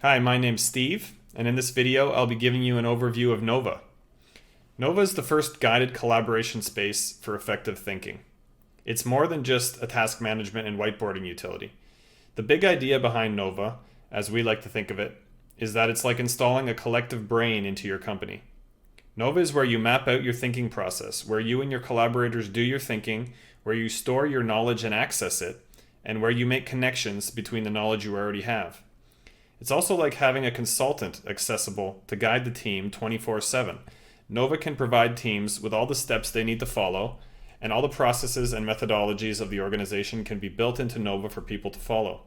Hi, my name's Steve, and in this video I'll be giving you an overview of Nova. Nova is the first guided collaboration space for effective thinking. It's more than just a task management and whiteboarding utility. The big idea behind Nova, as we like to think of it, is that it's like installing a collective brain into your company. Nova is where you map out your thinking process, where you and your collaborators do your thinking, where you store your knowledge and access it, and where you make connections between the knowledge you already have. It's also like having a consultant accessible to guide the team 24/7. Nova can provide teams with all the steps they need to follow, and all the processes and methodologies of the organization can be built into Nova for people to follow.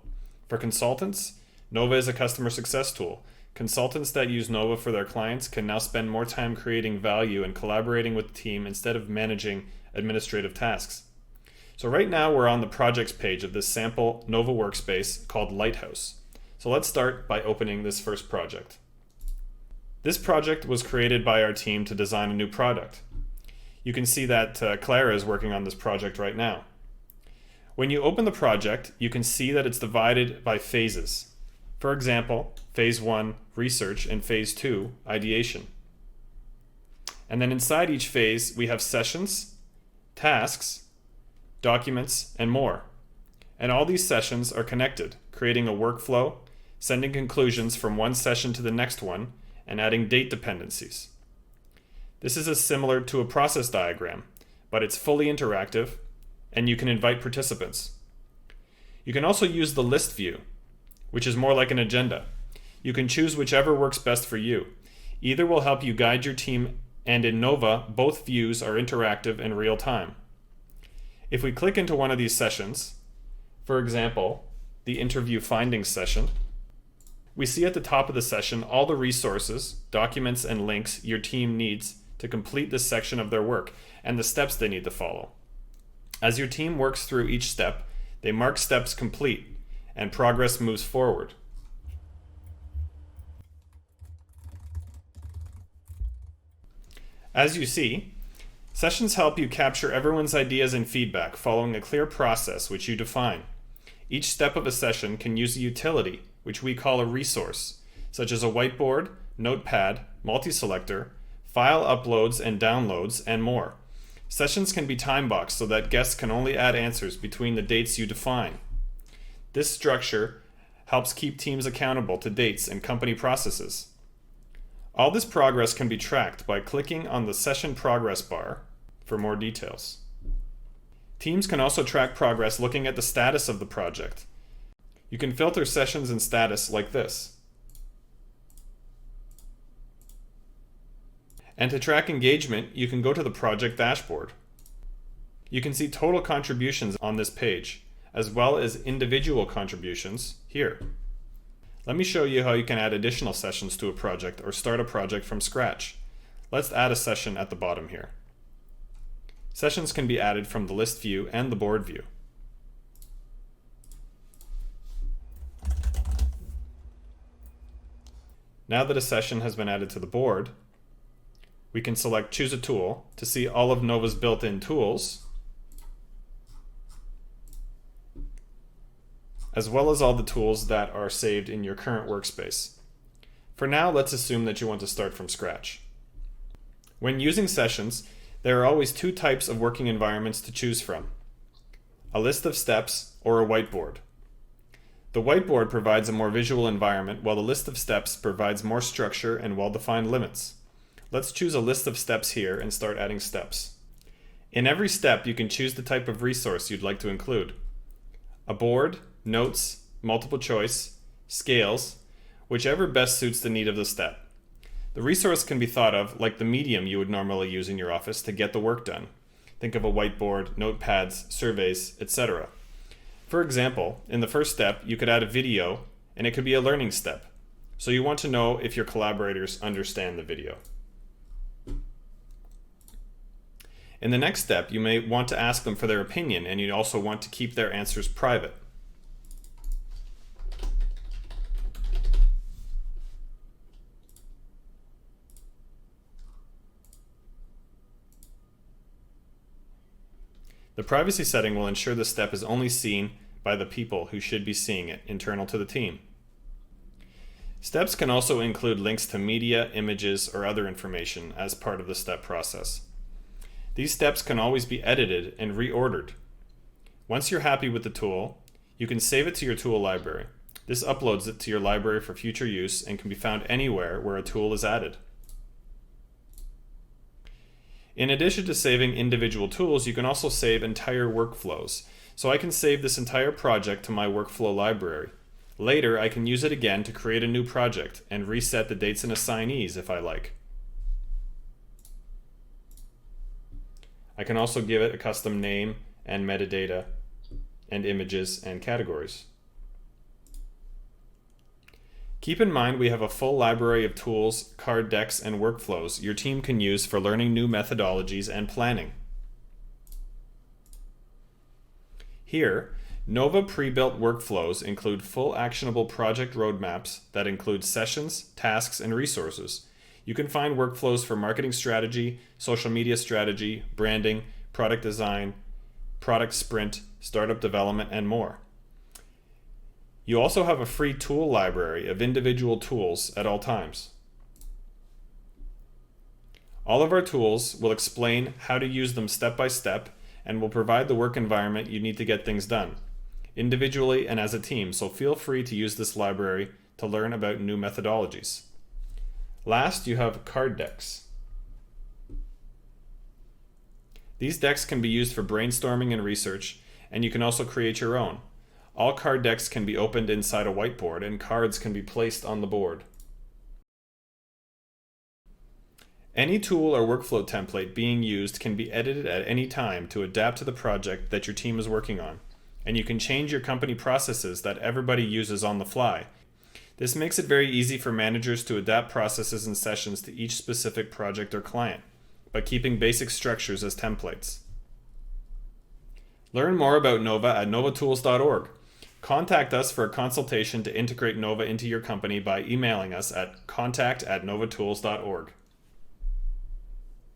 For consultants, Nova is a customer success tool. Consultants that use Nova for their clients can now spend more time creating value and collaborating with the team instead of managing administrative tasks. So right now we're on the projects page of this sample Nova workspace called Lighthouse. So let's start by opening this first project. This project was created by our team to design a new product. You can see that Clara is working on this project right now. When you open the project, you can see that it's divided by phases. For example, phase 1, research, and phase 2, ideation. And then inside each phase, we have sessions, tasks, documents, and more. And all these sessions are connected, creating a workflow, sending conclusions from one session to the next one, and adding date dependencies. This is similar to a process diagram, but it's fully interactive, and you can invite participants. You can also use the list view, which is more like an agenda. You can choose whichever works best for you. Either will help you guide your team, and in Nova, both views are interactive and real time. If we click into one of these sessions, for example, the interview findings session, we see at the top of the session all the resources, documents, and links your team needs to complete this section of their work and the steps they need to follow. As your team works through each step, they mark steps complete and progress moves forward. As you see, sessions help you capture everyone's ideas and feedback following a clear process which you define. Each step of a session can use a utility, which we call a resource, such as a whiteboard, notepad, multi-selector, file uploads and downloads, and more. Sessions can be time-boxed so that guests can only add answers between the dates you define. This structure helps keep teams accountable to dates and company processes. All this progress can be tracked by clicking on the session progress bar for more details. Teams can also track progress looking at the status of the project. You can filter sessions and status like this. And to track engagement, you can go to the project dashboard. You can see total contributions on this page, as well as individual contributions here. Let me show you how you can add additional sessions to a project or start a project from scratch. Let's add a session at the bottom here. Sessions can be added from the list view and the board view. Now that a session has been added to the board, we can select Choose a Tool to see all of Nova's built-in tools, as well as all the tools that are saved in your current workspace. For now, let's assume that you want to start from scratch. When using sessions, there are always two types of working environments to choose from: a list of steps or a whiteboard. The whiteboard provides a more visual environment, while the list of steps provides more structure and well-defined limits. Let's choose a list of steps here and start adding steps. In every step, you can choose the type of resource you'd like to include: a board, notes, multiple choice, scales, whichever best suits the need of the step. The resource can be thought of like the medium you would normally use in your office to get the work done. Think of a whiteboard, notepads, surveys, etc. For example, in the first step, you could add a video, and it could be a learning step. So you want to know if your collaborators understand the video. In the next step, you may want to ask them for their opinion, and you also want to keep their answers private. The privacy setting will ensure the step is only seen by the people who should be seeing it, internal to the team. Steps can also include links to media, images, or other information as part of the step process. These steps can always be edited and reordered. Once you're happy with the tool, you can save it to your tool library. This uploads it to your library for future use and can be found anywhere where a tool is added. In addition to saving individual tools, you can also save entire workflows. So I can save this entire project to my workflow library. Later, I can use it again to create a new project and reset the dates and assignees if I like. I can also give it a custom name and metadata and images and categories. Keep in mind we have a full library of tools, card decks, and workflows your team can use for learning new methodologies and planning. Here, Nova pre-built workflows include full actionable project roadmaps that include sessions, tasks, and resources. You can find workflows for marketing strategy, social media strategy, branding, product design, product sprint, startup development, and more. You also have a free tool library of individual tools at all times. All of our tools will explain how to use them step by step and will provide the work environment you need to get things done, individually and as a team, so feel free to use this library to learn about new methodologies. Last, you have card decks. These decks can be used for brainstorming and research, and you can also create your own. All card decks can be opened inside a whiteboard, and cards can be placed on the board. Any tool or workflow template being used can be edited at any time to adapt to the project that your team is working on, and you can change your company processes that everybody uses on the fly. This makes it very easy for managers to adapt processes and sessions to each specific project or client, by keeping basic structures as templates. Learn more about Nova at novatools.org. Contact us for a consultation to integrate Nova into your company by emailing us at contact@novatools.org.